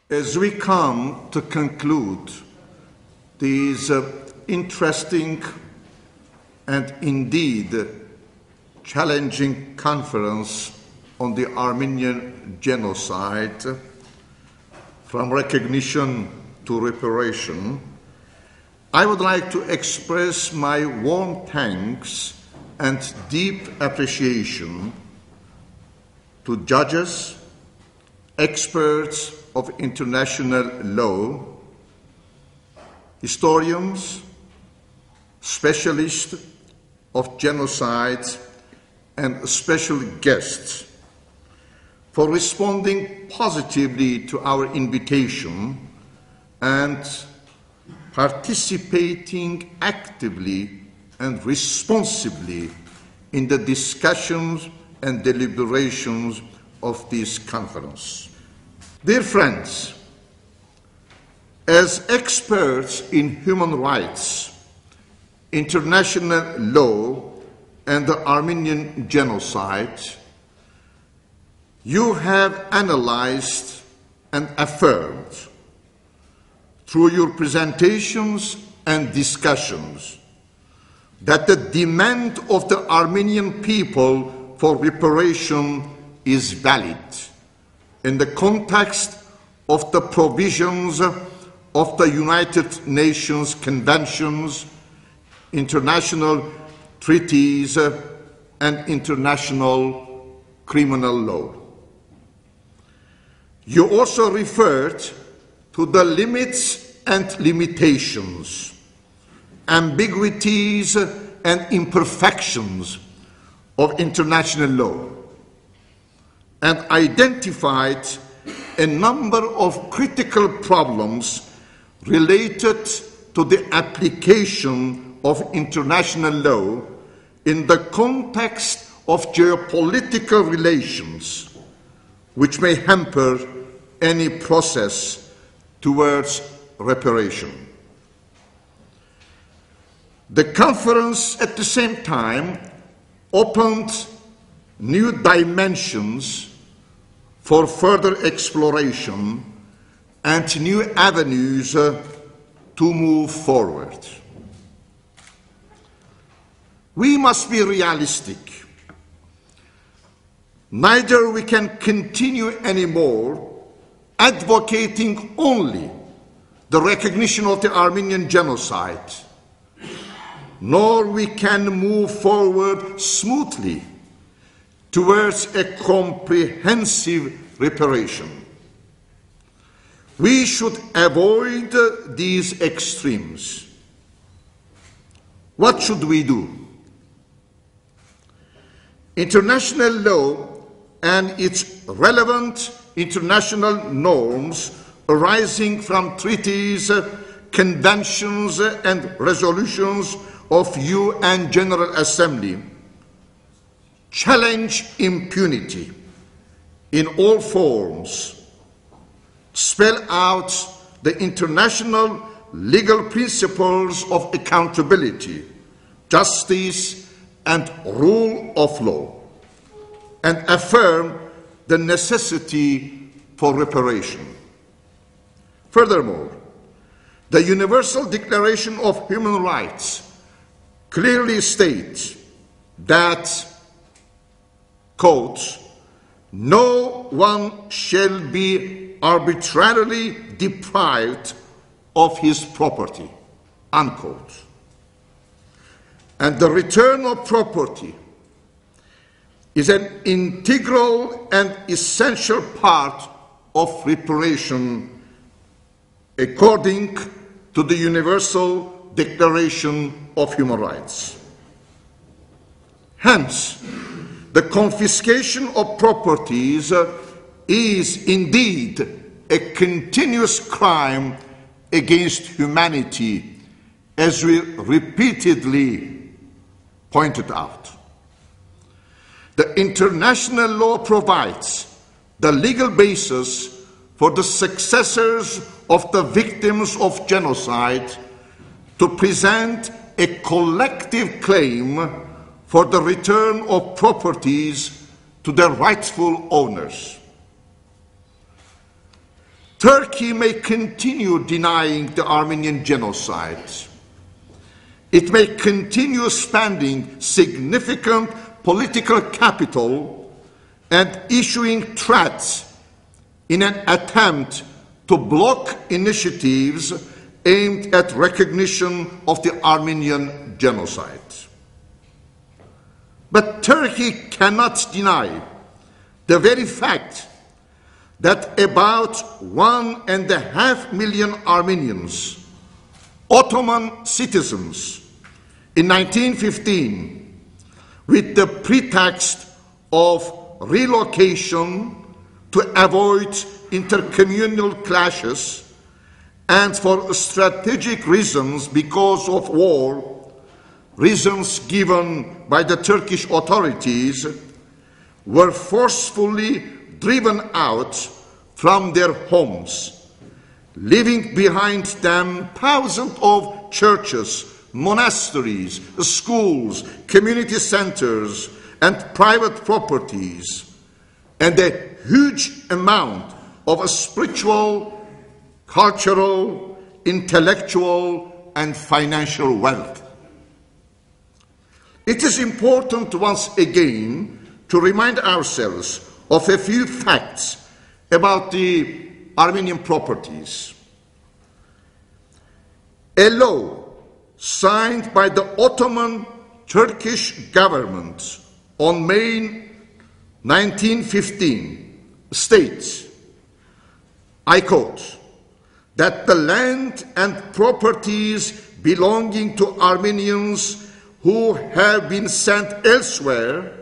As we come to conclude this interesting and indeed challenging conference on the Armenian Genocide, from recognition to reparation, I would like to express my warm thanks and deep appreciation to judges, experts of international law, historians, specialists of genocide, and special guests for responding positively to our invitation and participating actively and responsibly in the discussions and deliberations of this conference. Dear friends, as experts in human rights, international law, and the Armenian Genocide, you have analyzed and affirmed through your presentations and discussions that the demand of the Armenian people for reparation is valid in the context of the provisions of the United Nations conventions, international treaties, and international criminal law. You also referred to the limits and limitations, ambiguities and imperfections of international law, and identified a number of critical problems related to the application of international law in the context of geopolitical relations, which may hamper any process towards reparation. The conference, at the same time, opened new dimensions for further exploration and new avenues to move forward. We must be realistic. Neither we can continue anymore advocating only the recognition of the Armenian Genocide, nor we can move forward smoothly towards a comprehensive reparation. We should avoid these extremes. What should we do? International law and its relevant international norms arising from treaties, conventions, and resolutions of UN General Assembly challenge impunity in all forms, spell out the international legal principles of accountability, justice, and rule of law, and affirm the necessity for reparation. Furthermore, the Universal Declaration of Human Rights clearly states that, quote, "No one shall be arbitrarily deprived of his property," unquote. And the return of property is an integral and essential part of reparation according to the Universal Declaration of Human Rights. Hence, the confiscation of properties is indeed a continuous crime against humanity, as we repeatedly pointed out. The international law provides the legal basis for the successors of the victims of genocide to present a collective claim for the return of properties to their rightful owners. Turkey may continue denying the Armenian genocide. It may continue spending significant political capital and issuing threats in an attempt to block initiatives aimed at recognition of the Armenian genocide. But Turkey cannot deny the very fact that about 1.5 million Armenians, Ottoman citizens, in 1915, with the pretext of relocation to avoid intercommunal clashes and for strategic reasons because of war, reasons given by the Turkish authorities, were forcefully driven out from their homes, leaving behind them thousands of churches, monasteries, schools, community centers, and private properties, and a huge amount of spiritual, cultural, intellectual, and financial wealth. It is important once again to remind ourselves of a few facts about the Armenian properties. A law signed by the Ottoman Turkish government on May 1915 states, I quote, that the land and properties belonging to Armenians who have been sent elsewhere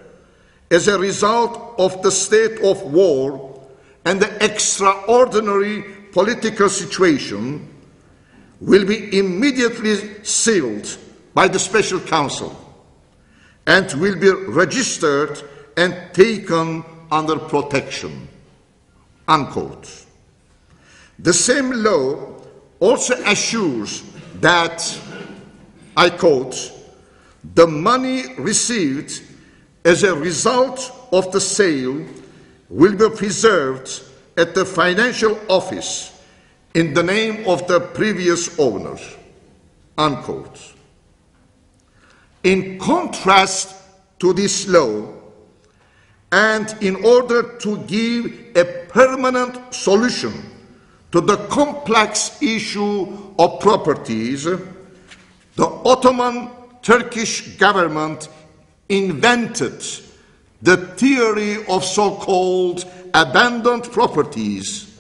as a result of the state of war and the extraordinary political situation will be immediately sealed by the Special Council and will be registered and taken under protection, unquote. The same law also assures that, I quote, the money received as a result of the sale will be preserved at the financial office in the name of the previous owner, unquote. In contrast to this law, and in order to give a permanent solution to the complex issue of properties, the Ottoman Turkish government invented the theory of so-called abandoned properties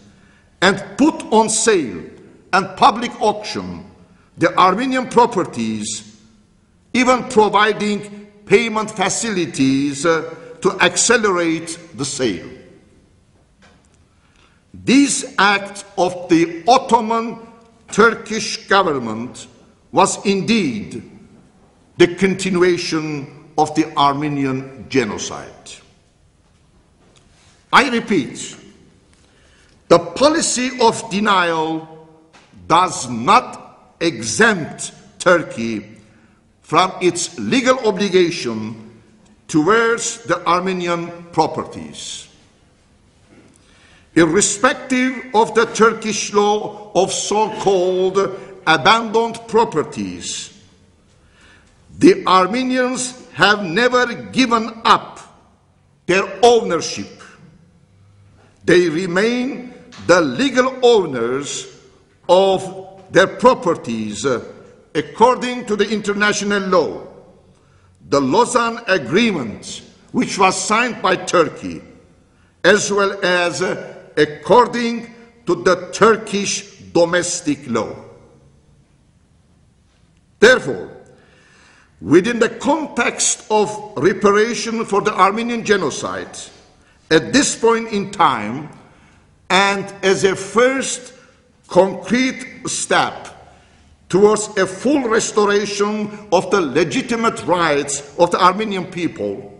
and put on sale and public auction the Armenian properties, even providing payment facilities to accelerate the sale. This act of the Ottoman Turkish government was indeed the continuation of the Armenian genocide. I repeat, the policy of denial does not exempt Turkey from its legal obligation towards the Armenian properties. Irrespective of the Turkish law of so-called abandoned properties, the Armenians have never given up their ownership. They remain the legal owners of their properties according to the international law, the Lausanne Agreement, which was signed by Turkey, as well as according to the Turkish domestic law. Therefore, within the context of reparation for the Armenian genocide, at this point in time, and as a first concrete step towards a full restoration of the legitimate rights of the Armenian people,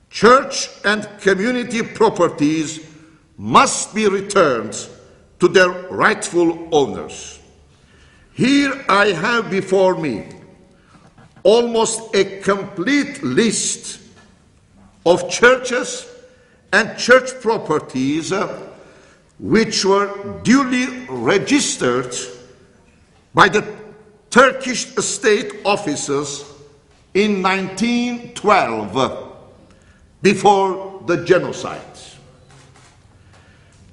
church and community properties must be returned to their rightful owners. Here I have before me almost a complete list of churches and church properties which were duly registered by the Turkish state officers in 1912, before the genocide.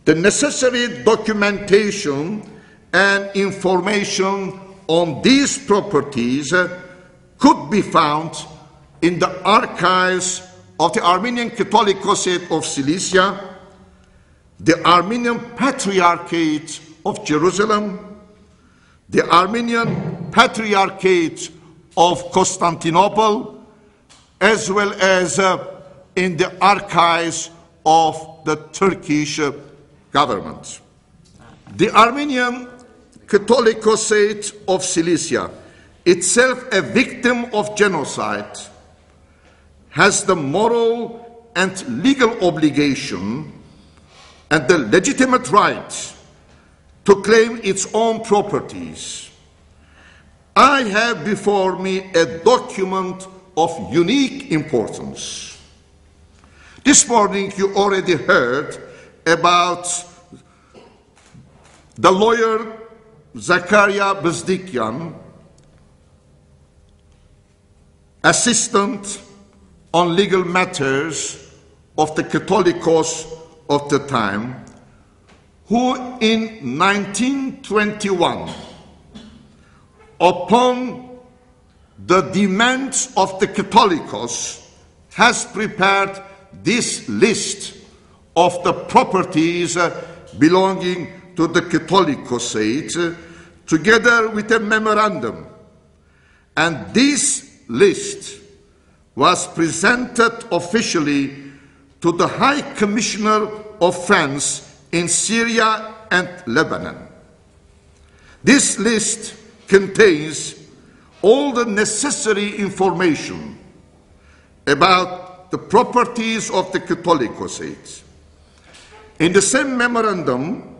The necessary documentation and information on these properties could be found in the archives of the Armenian Catholicosate of Cilicia, the Armenian Patriarchate of Jerusalem, the Armenian Patriarchate of Constantinople, as well as in the archives of the Turkish government. The Armenian Catholicosate of Cilicia, itself a victim of genocide, has the moral and legal obligation and the legitimate right to claim its own properties. I have before me a document of unique importance. This morning you already heard about the lawyer Zakaria Bezdikian, assistant on legal matters of the Catholicos of the time, who in 1921, upon the demands of the Catholicos, has prepared this list of the properties belonging to the Catholicosate, together with a memorandum. And this list was presented officially to the High Commissioner of France in Syria and Lebanon. This list contains all the necessary information about the properties of the Catholicosate. In the same memorandum,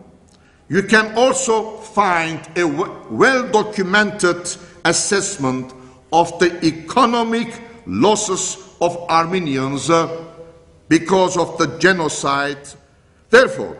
you can also find a well-documented assessment of the economic losses of Armenians because of the genocide. Therefore,